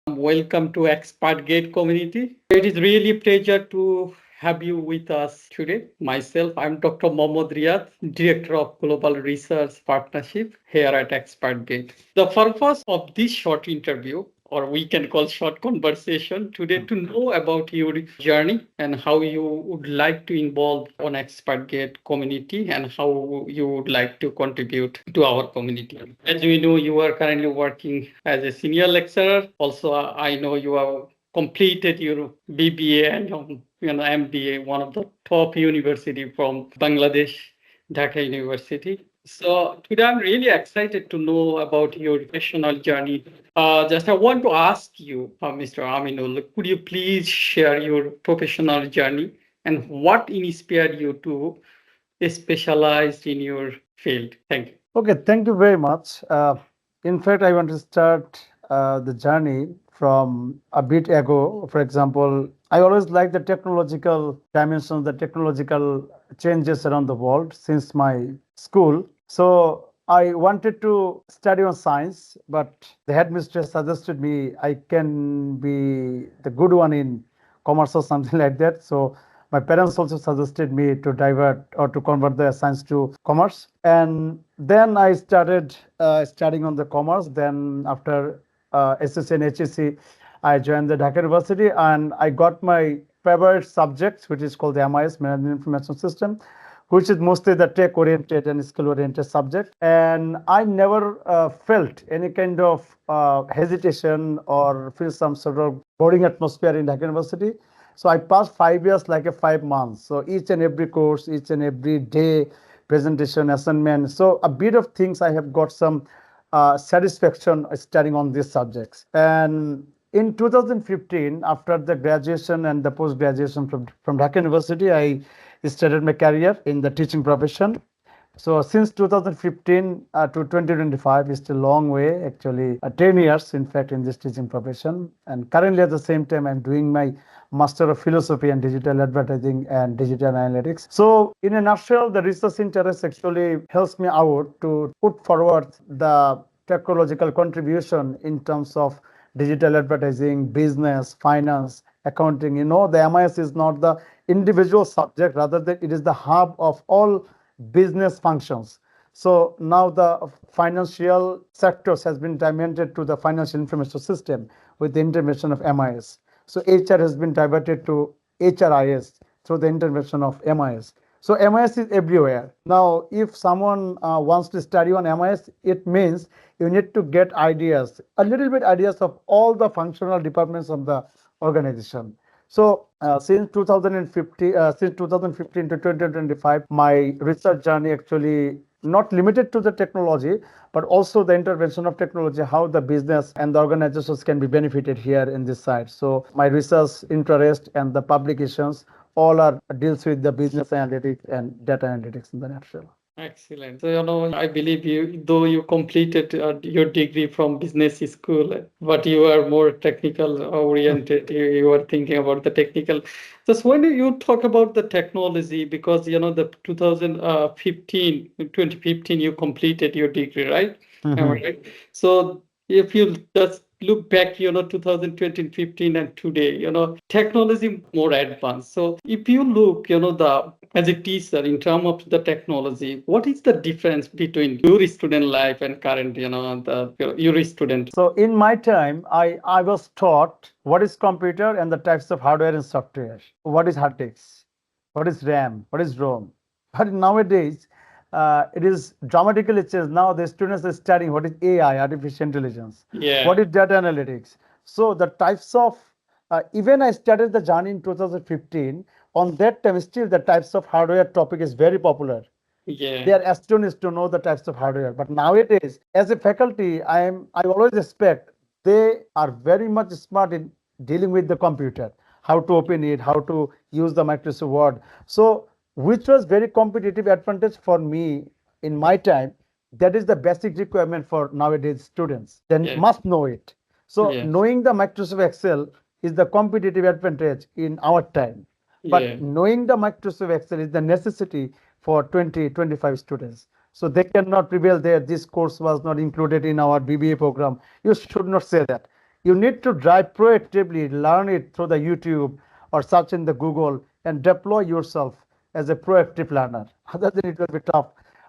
Welcome to ExpertGate community. It is really a pleasure to have you with us today. Myself, I'm Dr. Mohammad Riyad, Director of Global Research Partnership here at ExpertGate. The purpose of this short interview, or we can call short conversation today, to know about your journey and how you would like to involve on ExpertGate community and how you would like to contribute to our community. As we know, you are currently working as a senior lecturer. Also, I know you have completed your BBA and MBA, one of the top university from Bangladesh, Dhaka University. So today I'm really excited to know about your professional journey. Just I want to ask you, Mr. Aminul, could you please share your professional journey and what inspired you to specialize in your field? Thank you. Okay, thank you very much. In fact, I want to start the journey from a bit ago. For example, I always like the technological dimensions, the technological changes around the world since my school. So I wanted to study on science, but the headmistress suggested me I can be the good one in commerce or something like that. So my parents also suggested me to divert or to convert the science to commerce. And then I started studying on the commerce. Then after SSC and HSC, I joined the Dhaka University and I got my favorite subject, which is called the MIS, Management Information System, which is mostly the tech-oriented and skill-oriented subject. And I never felt any kind of hesitation or feel some sort of boring atmosphere in Dhaka University. So I passed 5 years like a 5 months. So each and every course, each and every day, presentation, assignment. So a bit of things I have got some satisfaction studying on these subjects. And in 2015, after the graduation and the post-graduation from Dhaka University, I started my career in the teaching profession. So since 2015 to 2025 is still a long way, actually 10 years, in fact, in this teaching profession. And currently at the same time, I'm doing my Master of Philosophy and Digital Advertising and Digital Analytics. So in a nutshell, the research interest actually helps me out to put forward the technological contribution in terms of digital advertising, business, finance, accounting. The MIS is not the individual subject, rather than it is the hub of all business functions. So now the financial sectors has been dimensioned to the financial information system with the intervention of MIS. So HR has been diverted to HRIS through the intervention of MIS. So MIS is everywhere. Now, if someone wants to study on MIS, it means you need to get ideas, a little bit ideas of all the functional departments of the organization. So since 2015 to 2025, my research journey actually not limited to the technology, but also the intervention of technology, how the business and the organizations can be benefited here in this side. So my research interest and the publications all are deals with the business analytics and data analytics in the nutshell. Excellent. So, I believe you, though you completed your degree from business school, but you are more technical oriented. You are thinking about the technical. Just when you talk about the technology, because, the 2015, 2015, you completed your degree, right? Am I right? So if you just look back, 2015 and today, technology more advanced. So if you look, the as a teacher in terms of the technology, what is the difference between your student life and current, your student? So in my time, I was taught what is computer and the types of hardware and software. What is hard disks? What is RAM? What is ROM? But nowadays, it is dramatically changed. Now the students are studying what is AI, artificial intelligence. Yeah. What is data analytics? So the types of even I started the journey in 2015. On that time, still the types of hardware topic is very popular. Yeah. They are astonished to know the types of hardware. But nowadays, as a faculty, I always expect they are very much smart in dealing with the computer, how to open it, how to use the Microsoft Word. So, which was very competitive advantage for me in my time. That is the basic requirement for nowadays students. Then Yeah. must know it. So, Yeah. knowing the Microsoft Excel is the competitive advantage in our time. But Yeah. knowing the Microsoft Excel is the necessity for 20, 25 students. So they cannot prevail there. This course was not included in our BBA program. You should not say that. You need to drive proactively, learn it through the YouTube or search in the Google and deploy yourself as a proactive learner. Other than it will be tough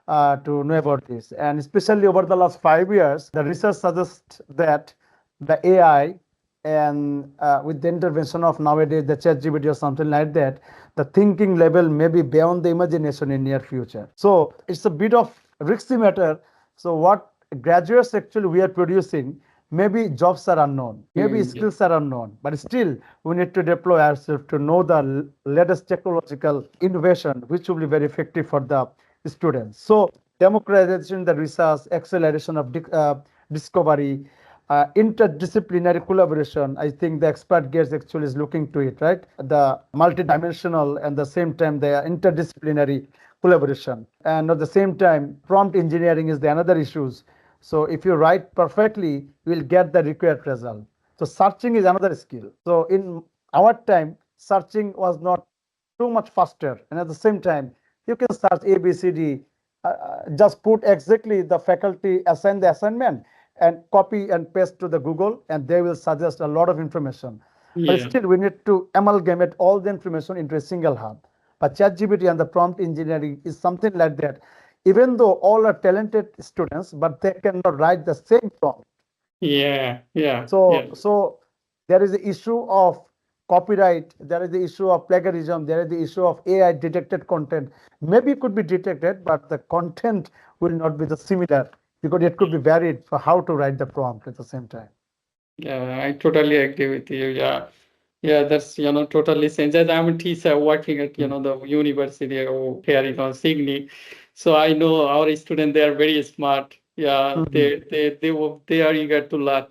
to know about this. And especially over the last 5 years, the research suggests that the AI and with the intervention of nowadays the chat GPT or something like that, the thinking level may be beyond the imagination in near future. So it's a bit of risky matter. So what graduates actually we are producing, maybe jobs are unknown, maybe Mm, yeah. skills are unknown, but still we need to deploy ourselves to know the latest technological innovation, which will be very effective for the students. So democratization, the research, acceleration of discovery, interdisciplinary collaboration. I think the expert gets actually is looking to it, right? The multidimensional and the same time the interdisciplinary collaboration. And at the same time, prompt engineering is the another issues. So if you write perfectly, you will get the required result. So searching is another skill. So in our time, searching was not too much faster. And at the same time, you can search A, B, C, D, just put exactly the faculty assign the assignment and copy and paste to the Google, and they will suggest a lot of information. But Yeah. still, we need to amalgamate all the information into a single hub. But ChatGPT and the prompt engineering is something like that. Even though all are talented students, but they cannot write the same prompt. Yeah. Yeah. Yeah. So there is the issue of copyright, there is the issue of plagiarism, there is the issue of AI detected content. Maybe it could be detected, but the content will not be the similar because it could be varied for how to write the prompt at the same time. Yeah, I totally agree with you. Yeah. Yeah, that's totally sense. As I'm a teacher working at Mm. the university here Sydney, so I know our students they are very smart. Yeah, Mhm. they are eager to learn.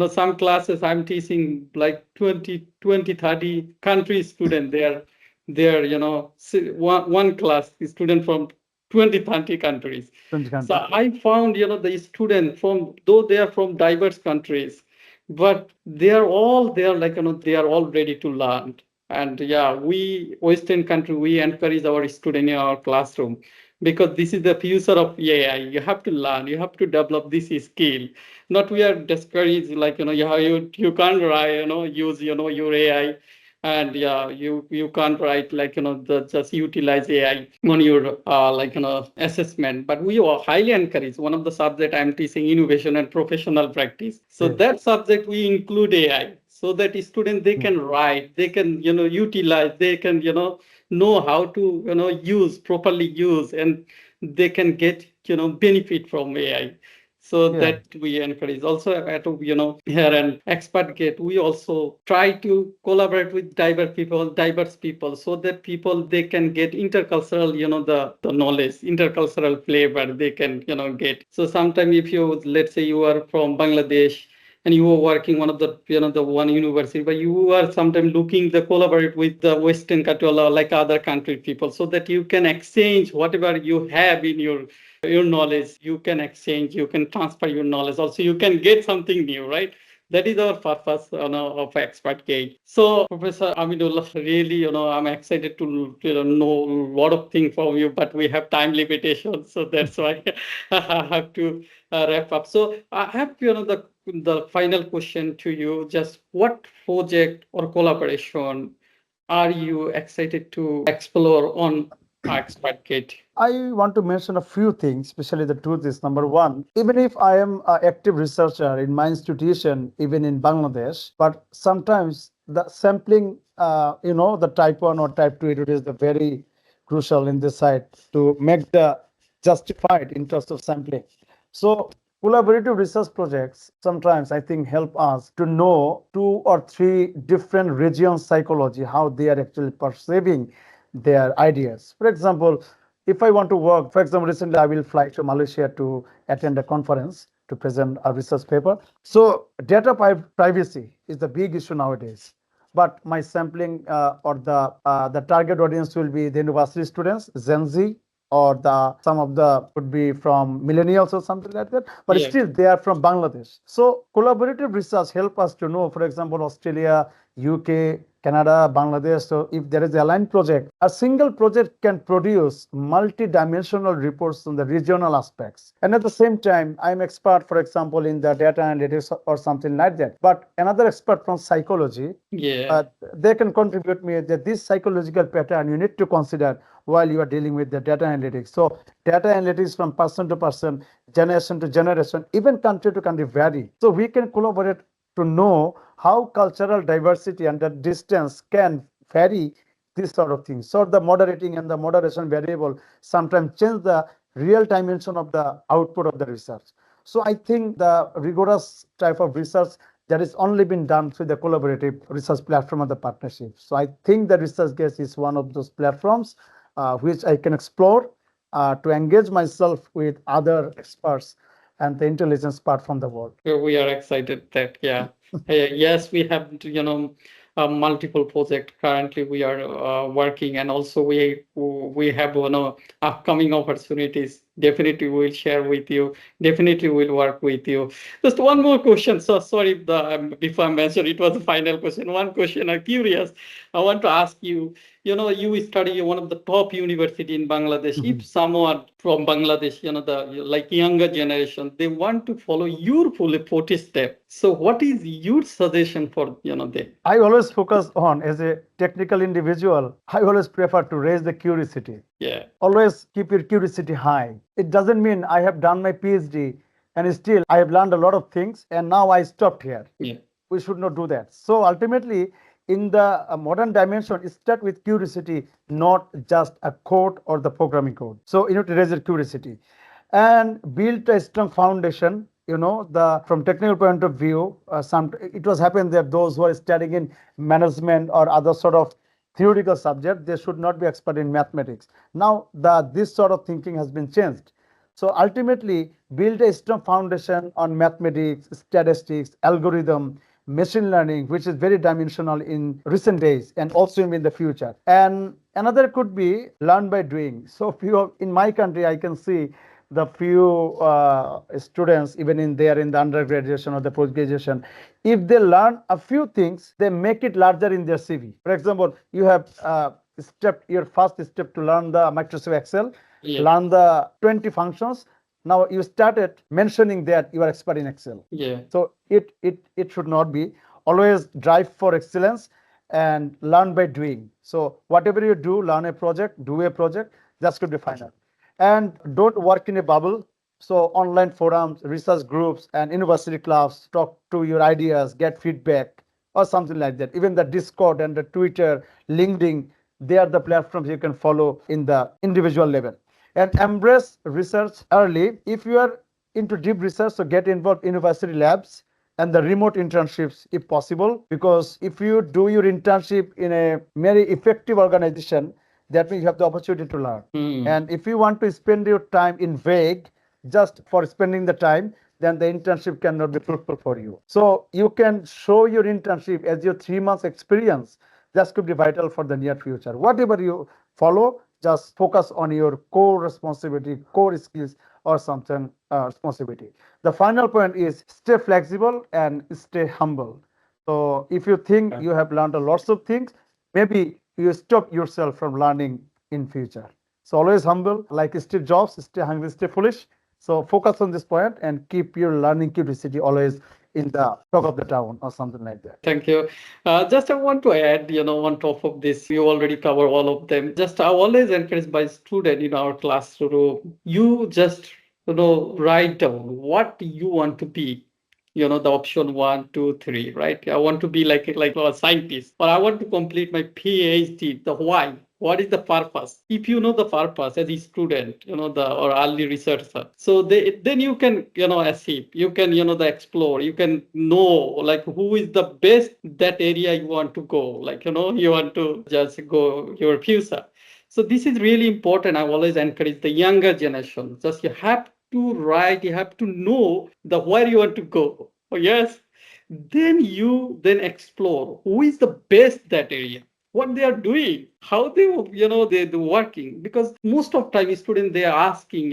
Some classes I'm teaching like 30 country student. They are one class student from 20 30 countries. 20 So countries. I found the student from though they are from diverse countries, but they are like they are all ready to learn. And yeah, we Western country we encourage our student in our classroom because this is the future of AI. You have to learn, you have to develop this skill. Not we are discouraged like you can't write use your AI. And yeah, you can't write like just utilize AI on your like assessment. But we are highly encourage one of the subject I'm teaching innovation and professional practice. So Yes. that subject we include AI so that student they Mm. can write, they can utilize, they can know how to use properly use, and they can get benefit from AI. So Yeah. that we encourage. Also at here and expert gate, we also try to collaborate with diverse people, so that people they can get intercultural, the knowledge, intercultural flavor they can get. So sometimes if you let's say you are from Bangladesh and you are working one of the the one university, but you are sometimes looking to collaborate with the Western country or like other country people, so that you can exchange whatever you have in your knowledge. You can exchange, you can transfer your knowledge, also you can get something new, right? That is our purpose of expert gate. So Professor Aminullah, really I'm excited to know a lot of things from you, but we have time limitations, so that's why I have to wrap up. So I have the final question to you. Just what project or collaboration are you excited to explore on expert gate? I want to mention a few things, especially the truth is number one, even if I am an active researcher in my institution, even in Bangladesh, but sometimes the sampling, the type 1 or type 2, it is the very crucial in this side to make the justified interest of sampling. So collaborative research projects sometimes I think help us to know 2 or 3 different regions psychology, how they are actually perceiving their ideas. For example, if I want to work, for example, recently I will fly to Malaysia to attend a conference to present a research paper. So data privacy is the big issue nowadays. But my sampling or the target audience will be the university students, Gen Z, or the some of the could be from millennials or something like that. But Yeah. still, they are from Bangladesh. So collaborative research help us to know, for example, Australia, UK, Canada, Bangladesh. So if there is a aligned project, a single project can produce multi-dimensional reports on the regional aspects. And at the same time, I'm expert, for example, in the data analytics or something like that. But another expert from psychology, Yeah. they can contribute me that this psychological pattern you need to consider while you are dealing with the data analytics. So data analytics from person to person, generation to generation, even country to country vary. So we can collaborate to know how cultural diversity and the distance can vary this sort of thing. So the moderating and the moderation variable sometimes change the real dimension of the output of the research. So I think the rigorous type of research that is only been done through the collaborative research platform of the partnership. So I think the ResearchGate is one of those platforms which I can explore to engage myself with other experts and the intelligence part from the world. We are excited that, yeah. Yes, we have, multiple projects currently we are working, and also we have, upcoming opportunities. Definitely we'll share with you. Definitely we'll work with you. Just one more question. So sorry, before I mention, it was the final question. One question I'm curious. I want to ask you. You study one of the top university in Bangladesh. If someone from Bangladesh, the like younger generation, they want to follow your footstep. So what is your suggestion for them? I always focus on, as a technical individual, I always prefer to raise the curiosity. Yeah. Always keep your curiosity high. It doesn't mean I have done my PhD and still I have learned a lot of things and now I stopped here. Yeah. We should not do that. So ultimately, in the modern dimension, start with curiosity, not just a code or the programming code. So you need to raise your curiosity and build a strong foundation. The from technical point of view, some it was happened that those who are studying in management or other sort of theoretical subject, they should not be expert in mathematics. Now this sort of thinking has been changed. So ultimately, build a strong foundation on mathematics, statistics, algorithm, machine learning, which is very dimensional in recent days and also in the future. And another could be learn by doing. So in my country, I can see the few students, even in the undergraduate or the post graduation, if they learn a few things, they make it larger in their CV. For example, you have your first step to learn the Microsoft Excel, Yeah. learn the 20 functions. Now you started mentioning that you are expert in Excel. Yeah. So it should not be. Always drive for excellence and learn by doing. So whatever you do, learn a project, do a project, that should be final. And don't work in a bubble. So online forums, research groups, and university clubs, talk to your ideas, get feedback, or something like that. Even the Discord and the Twitter, LinkedIn, they are the platforms you can follow in the individual level. And embrace research early. If you are into deep research, so get involved in university labs and the remote internships if possible, because if you do your internship in a very effective organization, that means you have the opportunity to learn. And if you want to spend your time in vague just for spending the time, then the internship cannot be fruitful for you. So you can show your internship as your 3 months experience. That could be vital for the near future. Whatever you follow, just focus on your core responsibility, core skills, or something responsibility. The final point is stay flexible and stay humble. So if you think you have learned a lots of things, maybe you stop yourself from learning in future. So always humble, like Steve Jobs, stay hungry, stay foolish. So focus on this point and keep your learning curiosity always in the talk of the town or something like that. Thank you. Just I want to add, on top of this, you already cover all of them. Just I always encourage my student in our classroom, you just, write down what you want to be. The option 1, 2, 3, right? I want to be like a scientist, or I want to complete my PhD. The why? What is the purpose? If you know the purpose as a student, the or early researcher, so then you can, achieve. You can, the explore. You can know like who is the best that area you want to go. Like you want to just go your future. So this is really important. I always encourage the younger generation. Just you have to write. You have to know the where you want to go. Oh yes. Then you then explore who is the best that area, what they are doing, how they're working. Because most of time students they are asking,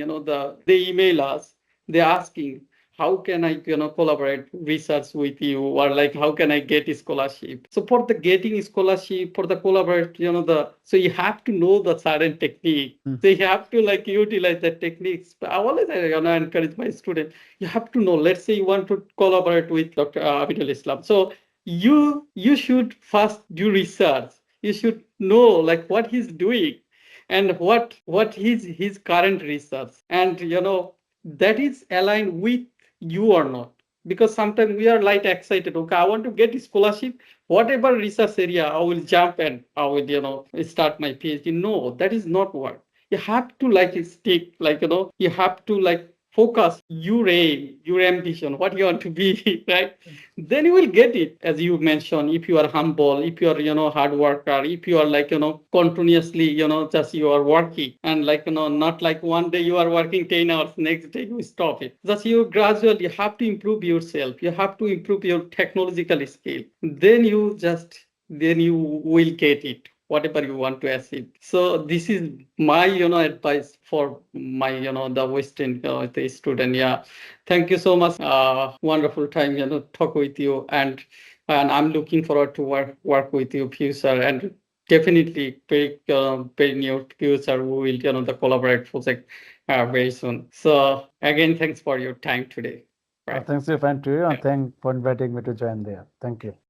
they email us, they're asking how can I, collaborate research with you, or like how can I get a scholarship? So for the getting scholarship, for the collaborate, so you have to know the certain technique. So you have to like utilize the techniques. But I always, encourage my students. You have to know. Let's say you want to collaborate with Dr. Aminul Islam. So you should first do research. You should know like what he's doing and what his current research, and that is aligned with you or not. Because sometimes we are like excited, okay, I want to get a scholarship, whatever research area I will jump and I will start my PhD. No, that is not what you have to like stick, like you have to like focus your aim, your ambition, what you want to be, right? Then you will get it. As you mentioned, if you are humble, if you are hard worker, if you are like continuously just you are working, and like not like one day you are working 10 hours, next day you stop it. Just you gradually have to improve yourself, you have to improve your technological skill, then you will get it, whatever you want to achieve. So this is my advice for my the Western the student. Yeah, thank you so much. Wonderful time talk with you, and I'm looking forward to work with you future, and definitely very near future we will the collaborate project very soon. So again, thanks for your time today. Right. Thanks, your friend, to you, and thanks for inviting me to join there. Thank you.